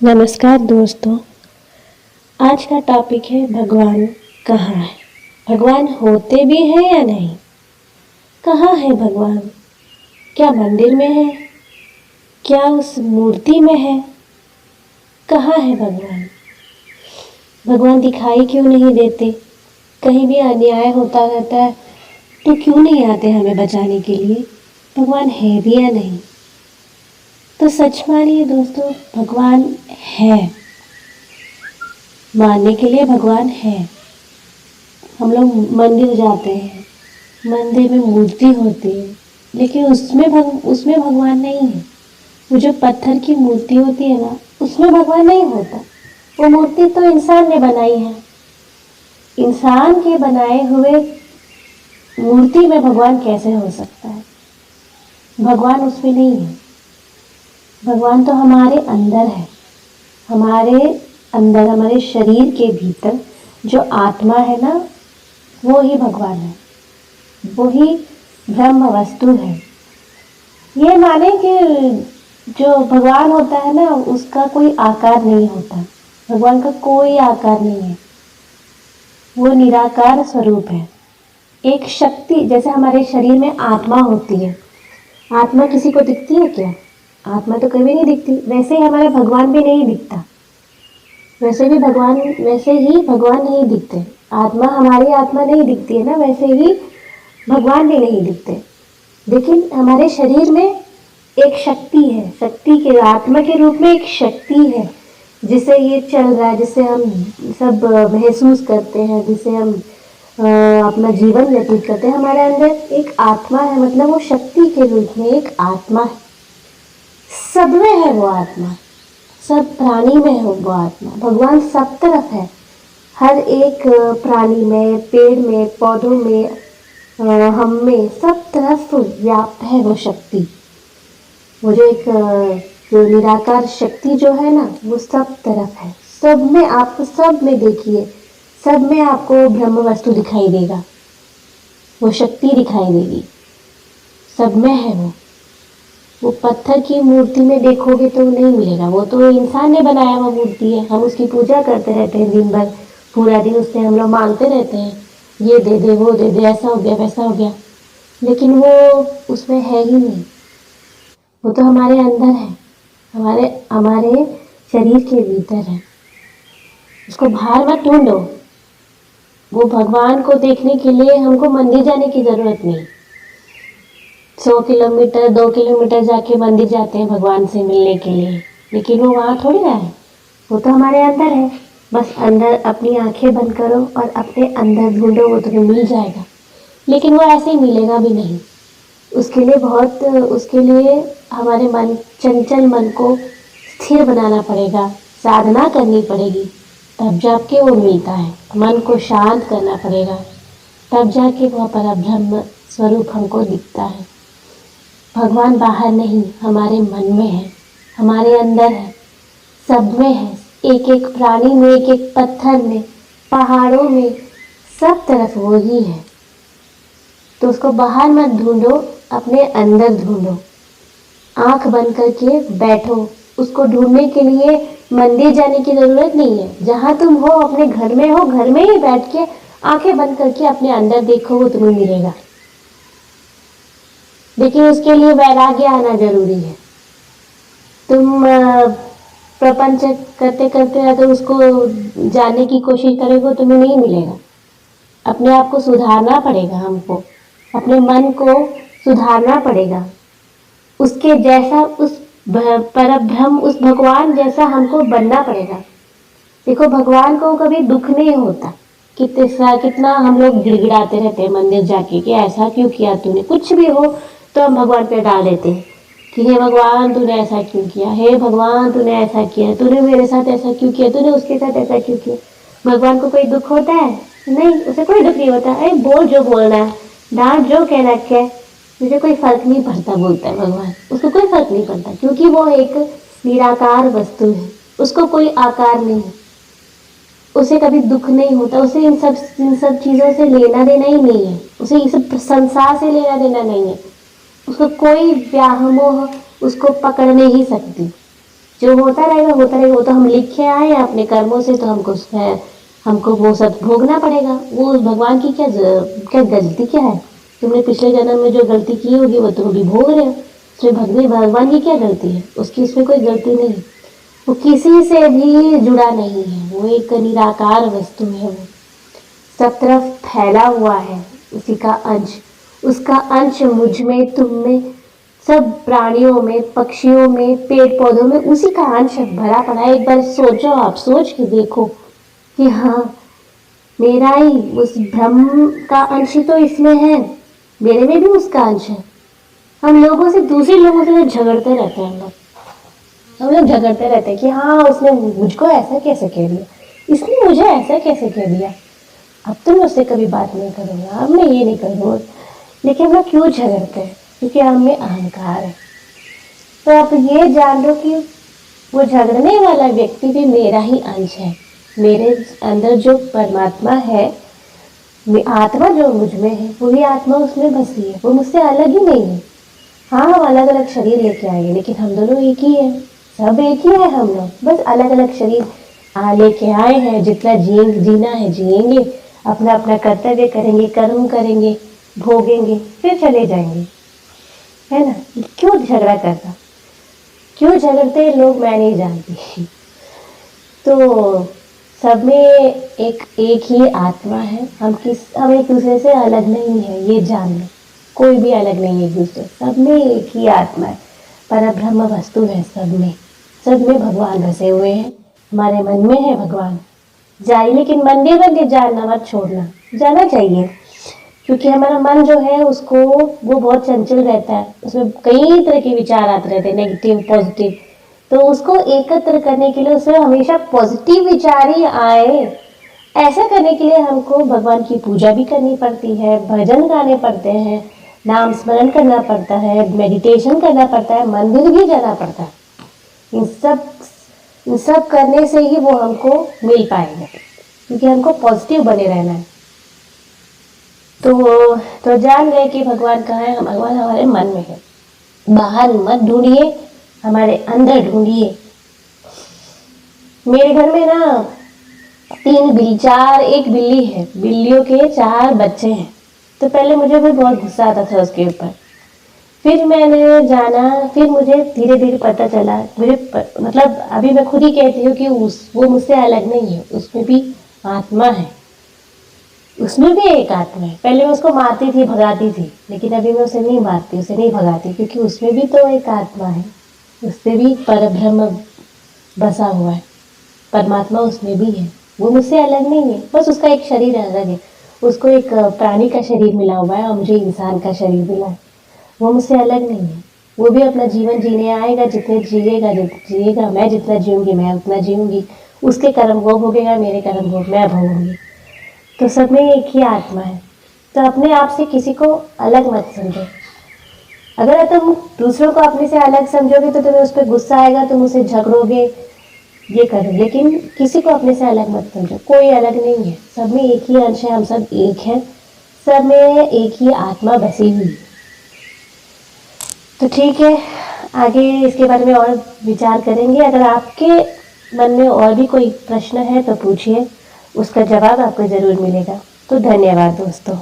नमस्कार दोस्तों। आज का टॉपिक है भगवान कहाँ है। भगवान होते भी हैं या नहीं। कहाँ है भगवान? क्या मंदिर में है? क्या उस मूर्ति में है? कहाँ है भगवान? भगवान दिखाई क्यों नहीं देते? कहीं भी अन्याय होता रहता है तो क्यों नहीं आते हमें बचाने के लिए? भगवान है भी या नहीं? तो सच मानिए दोस्तों, भगवान है। मानने के लिए भगवान है। हम लोग मंदिर जाते हैं, मंदिर में मूर्ति होती है, लेकिन उसमें भगवान नहीं है। वो जो पत्थर की मूर्ति होती है ना, उसमें भगवान नहीं होता। वो मूर्ति तो इंसान ने बनाई है। इंसान के बनाए हुए मूर्ति में भगवान कैसे हो सकता है? भगवान उसमें नहीं है। भगवान तो हमारे अंदर है। हमारे अंदर, हमारे शरीर के भीतर जो आत्मा है ना, वो ही भगवान है। वो ही ब्रह्म वस्तु है। ये माने कि जो भगवान होता है ना, उसका कोई आकार नहीं होता। भगवान का कोई आकार नहीं है। वो निराकार स्वरूप है। एक शक्ति, जैसे हमारे शरीर में आत्मा होती है। आत्मा किसी को दिखती है क्या? आत्मा तो कभी नहीं दिखती। वैसे ही हमारा भगवान भी नहीं दिखता। वैसे ही भगवान नहीं दिखते। आत्मा, हमारी आत्मा नहीं दिखती है ना, वैसे ही भगवान भी नहीं दिखते। लेकिन हमारे शरीर में एक शक्ति है। शक्ति के आत्मा के रूप में एक शक्ति है, जिसे ये चल रहा है, जिसे हम सब महसूस करते हैं, जिसे हम अपना जीवन व्यतीत करते हैं। हमारे अंदर एक आत्मा है, मतलब वो शक्ति के रूप में एक आत्मा है। सब में है वो आत्मा। सब प्राणी में है वो आत्मा। भगवान सब तरफ है। हर एक प्राणी में, पेड़ में, पौधों में, हम में, सब तरफ व्याप्त है वो शक्ति। वो जो एक जो निराकार शक्ति जो है ना, वो सब तरफ है। सब में, आप सब में देखिए, सब में आपको ब्रह्म वस्तु दिखाई देगा। वो शक्ति दिखाई देगी। सब में है वो पत्थर की मूर्ति में देखोगे तो नहीं मिलेगा। वो तो इंसान ने बनाया हुआ मूर्ति है। हम उसकी पूजा करते रहते हैं दिन भर, पूरा दिन उससे हम लोग मांगते रहते हैं, ये दे दे, वो दे दे, ऐसा हो गया, वैसा हो गया। लेकिन वो उसमें है ही नहीं। वो तो हमारे अंदर है, हमारे हमारे शरीर के भीतर है। उसको बाहर मत ढूंढो। वो भगवान को देखने के लिए हमको मंदिर जाने की जरूरत नहीं। 100 किलोमीटर, 2 किलोमीटर जाके मंदिर जाते हैं भगवान से मिलने के लिए, लेकिन वो वहाँ थोड़ी ना है। वो तो हमारे अंदर है। बस अंदर अपनी आंखें बंद करो और अपने अंदर ढूंढो, वो तुम्हें मिल जाएगा। लेकिन वो ऐसे ही मिलेगा भी नहीं। उसके लिए हमारे मन, चंचल मन को स्थिर बनाना पड़ेगा, साधना करनी पड़ेगी, तब जाके वो मिलता है। मन को शांत करना पड़ेगा, तब जाके वह परब्रह्म स्वरूप हमको दिखता है। भगवान बाहर नहीं, हमारे मन में है, हमारे अंदर है, सब में है। एक एक प्राणी में, एक एक पत्थर में, पहाड़ों में, सब तरफ वो ही है। तो उसको बाहर मत ढूंढो, अपने अंदर ढूंढो। आंख बंद करके बैठो। उसको ढूंढने के लिए मंदिर जाने की जरूरत नहीं है। जहाँ तुम हो, अपने घर में हो, घर में ही बैठ के आंखें बंद करके अपने अंदर देखो, वो तुम्हें मिलेगा। लेकिन उसके लिए वैराग्य आना जरूरी है। तुम प्रपंच करते करते अगर उसको जानने की कोशिश करोगे, तुम्हें नहीं मिलेगा। अपने आप को सुधारना पड़ेगा हमको। अपने मन को सुधारना पड़ेगा। उसके जैसा, उस परब्रह्म, उस भगवान जैसा हमको बनना पड़ेगा। देखो, भगवान को कभी दुख नहीं होता। कितना हम लोग गिड़गिड़ाते रहते हैं मंदिर जाके कि ऐसा क्यों किया तूने। कुछ भी हो तो हम भगवान पे डाल देते हैं कि हे भगवान तूने ऐसा क्यों किया, हे भगवान तूने ऐसा किया, तूने मेरे साथ ऐसा क्यों किया, तूने उसके साथ ऐसा क्यों किया। भगवान को कोई दुख होता है? नहीं, उसे कोई दुख नहीं होता। अरे बोल जो बोलना है, डांट जो कहना है, मुझे कोई फर्क नहीं पड़ता, बोलता है भगवान। उसको कोई फर्क नहीं पड़ता, क्योंकि वो एक निराकार वस्तु है। उसको कोई आकार नहीं, उसे कभी दुख नहीं होता। उसे इन सब चीज़ों से लेना देना ही नहीं है। उसे इस संसार से लेना देना नहीं है। उसको कोई व्यामोह उसको पकड़ नहीं सकती। जो होता रहेगा होता रहेगा। वो तो हम लिख के आए हैं अपने कर्मों से, तो हमको वो सब भोगना पड़ेगा। वो भगवान की क्या गलती क्या है? तुमने पिछले जन्म में जो गलती की होगी वो तुम अभी भोग रहे हो। उसमें भगवान की क्या गलती है? उसकी इसमें कोई गलती नहीं है। वो किसी से भी जुड़ा नहीं है, वो एक निराकार वस्तु है। वो सब तरफ फैला हुआ है, उसी का अंश। उसका अंश मुझ में, तुम में, सब प्राणियों में, पक्षियों में, पेड़ पौधों में उसी का अंश भरा पड़ा है। एक बार सोचो, आप सोच के देखो कि हाँ, मेरा ही उस ब्रह्म का अंश ही तो इसमें है, मेरे में भी उसका अंश है। हम लोगों से, दूसरे लोगों से झगड़ते रहते हैं हम लोग झगड़ते रहते हैं कि हाँ, उसने मुझको ऐसा कैसे कह दिया, इसने मुझे ऐसा कैसे कह दिया, अब तो मैं उससे कभी बात नहीं करूँगा, अब मैं ये नहीं करूँगा। लेकिन हम लोग क्यों झगड़ते हैं? क्योंकि हम में अहंकार है। तो आप ये जान लो कि वो झगड़ने वाला व्यक्ति भी मेरा ही अंश है। मेरे अंदर जो परमात्मा है, आत्मा जो मुझ में है, वही आत्मा उसमें बसी है। वो मुझसे अलग ही नहीं है। हाँ, हम अलग अलग शरीर लेके आएंगे, लेकिन हम दोनों एक ही है। सब एक ही है हम लोग, बस अलग अलग शरीर लेके आए हैं। जितना जीना है जिएंगे, अपना अपना कर्तव्य करेंगे, कर्म करेंगे, भोगेंगे, फिर चले जाएंगे, है ना? क्यों झगड़ा करना? क्यों झगड़ते हैं लोग, मैं नहीं जानती। तो सब में एक ही आत्मा है। हम एक दूसरे से अलग नहीं है, ये जान लो। कोई भी अलग नहीं है एक दूसरे, सब में एक ही आत्मा है। परब्रह्म वस्तु है सब में भगवान बसे हुए हैं। हमारे मन में है भगवान। जाइए, लेकिन मंदिर मंदिर जाना मत छोड़ना, जाना चाहिए। क्योंकि हमारा मन जो है उसको, वो बहुत चंचल रहता है, उसमें कई तरह के विचार आते रहते हैं, नेगेटिव पॉजिटिव। तो उसको एकत्र करने के लिए, उसमें हमेशा पॉजिटिव विचार ही आए, ऐसा करने के लिए हमको भगवान की पूजा भी करनी पड़ती है, भजन गाने पड़ते हैं, नाम स्मरण करना पड़ता है, मेडिटेशन करना पड़ता है, मंदिर भी जाना पड़ता है। इन सब करने से ही वो हमको मिल पाएगा, क्योंकि हमको पॉजिटिव बने रहना है। तो जान गए कि भगवान कहाँ है? भगवान हमारे मन में है। बाहर मत ढूंढिए, हमारे अंदर ढूंढिए। मेरे घर में ना एक बिल्ली है, बिल्लियों के 4 बच्चे हैं। तो पहले मुझे भी बहुत गुस्सा आता था उसके ऊपर। फिर मैंने जाना, फिर मुझे धीरे धीरे पता चला, मतलब अभी मैं खुद ही कहती हूँ कि वो मुझसे अलग नहीं है, उसमें भी आत्मा है, उसमें भी एक आत्मा है। पहले मैं उसको मारती थी, भगाती थी, लेकिन अभी मैं उसे नहीं मारती, उसे नहीं भगाती, क्योंकि उसमें भी तो एक आत्मा है, उससे भी परब्रह्म बसा हुआ है, परमात्मा उसमें भी है। वो मुझसे अलग नहीं है, बस उसका एक शरीर अलग है। उसको एक प्राणी का शरीर मिला हुआ है और मुझे इंसान का शरीर मिला है। वो मुझसे अलग नहीं है। वो भी अपना जीवन जीने आएगा, जितने जिएगा, मैं जितना जीऊँगी मैं उतना जीऊँगी। उसके कर्म वो भोगेगा, मेरे कर्म वो मैं भोगूँगी। तो सब में एक ही आत्मा है। तो अपने आप से किसी को अलग मत समझो। अगर तुम दूसरों को अपने से अलग समझोगे तो तुम्हें उस पर गुस्सा आएगा, तुम उससे झगड़ोगे, ये करो। लेकिन किसी को अपने से अलग मत समझो, कोई अलग नहीं है, सब में एक ही अंश है, हम सब एक हैं, सब में एक ही आत्मा बसी हुई है। तो ठीक है, आगे इसके बारे में और विचार करेंगे। अगर आपके मन में और भी कोई प्रश्न है तो पूछिए, उसका जवाब आपको ज़रूर मिलेगा। तो धन्यवाद दोस्तों।